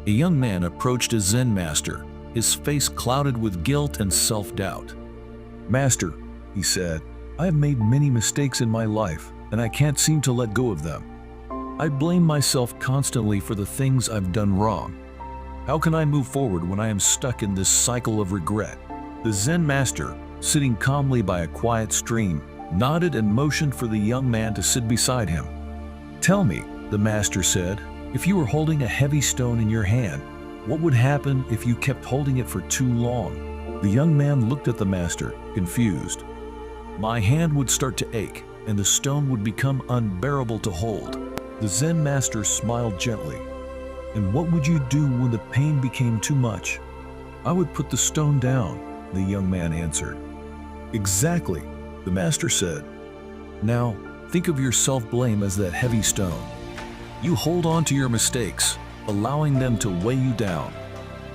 A young man approached a Zen master, his face clouded with guilt and self-doubt. "Master," he said, "I have made many mistakes in my life, and I can't seem to let go of them. I blame myself constantly for the things I've done wrong. How can I move forward when I am stuck in this cycle of regret?" The Zen master, sitting calmly by a quiet stream, nodded and motioned for the young man to sit beside him. "Tell me," the master said, "if you were holding a heavy stone in your hand, what would happen if you kept holding it for too long?" The young man looked at the master, confused. "My hand would start to ache, and the stone would become unbearable to hold." The Zen master smiled gently. "And what would you do when the pain became too much?" "I would put the stone down," the young man answered. "Exactly," the master said. "Now, think of your self-blame as that heavy stone. You hold on to your mistakes, allowing them to weigh you down.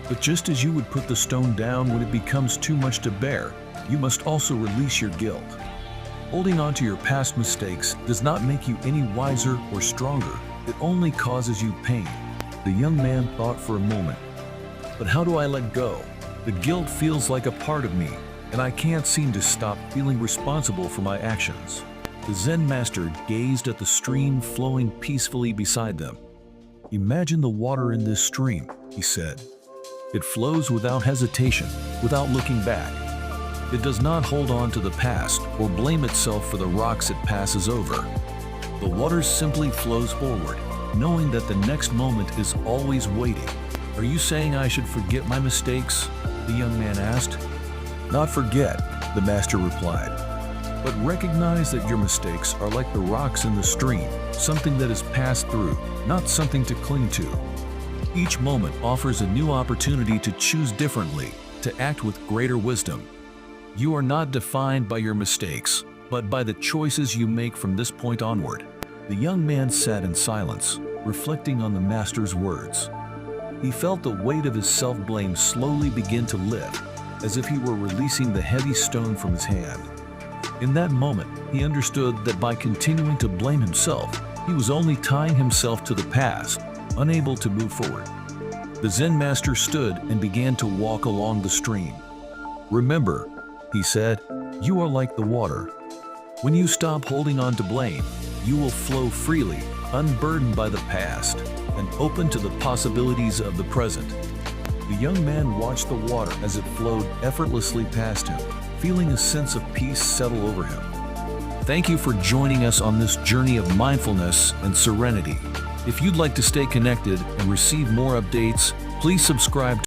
But just as you would put the stone down when it becomes too much to bear, you must also release your guilt. Holding on to your past mistakes does not make you any wiser or stronger. It only causes you pain." The young man thought for a moment. "But how do I let go? The guilt feels like a part of me, and I can't seem to stop feeling responsible for my actions." The Zen master gazed at the stream flowing peacefully beside them. "Imagine the water in this stream," he said. "It flows without hesitation, without looking back. It does not hold on to the past or blame itself for the rocks it passes over. The water simply flows forward, knowing that the next moment is always waiting." "Are you saying I should forget my mistakes?" the young man asked. "Not forget," the master replied, "but recognize that your mistakes are like the rocks in the stream, something that is passed through, not something to cling to. Each moment offers a new opportunity to choose differently, to act with greater wisdom. You are not defined by your mistakes, but by the choices you make from this point onward." The young man sat in silence, reflecting on the master's words. He felt the weight of his self-blame slowly begin to lift, as if he were releasing the heavy stone from his hand. In that moment, he understood that by continuing to blame himself, he was only tying himself to the past, unable to move forward. The Zen master stood and began to walk along the stream. "Remember," he said, "you are like the water. When you stop holding on to blame, you will flow freely, unburdened by the past, and open to the possibilities of the present." The young man watched the water as it flowed effortlessly past him, feeling a sense of peace settle over him. Thank you for joining us on this journey of mindfulness and serenity. If you'd like to stay connected and receive more updates, please subscribe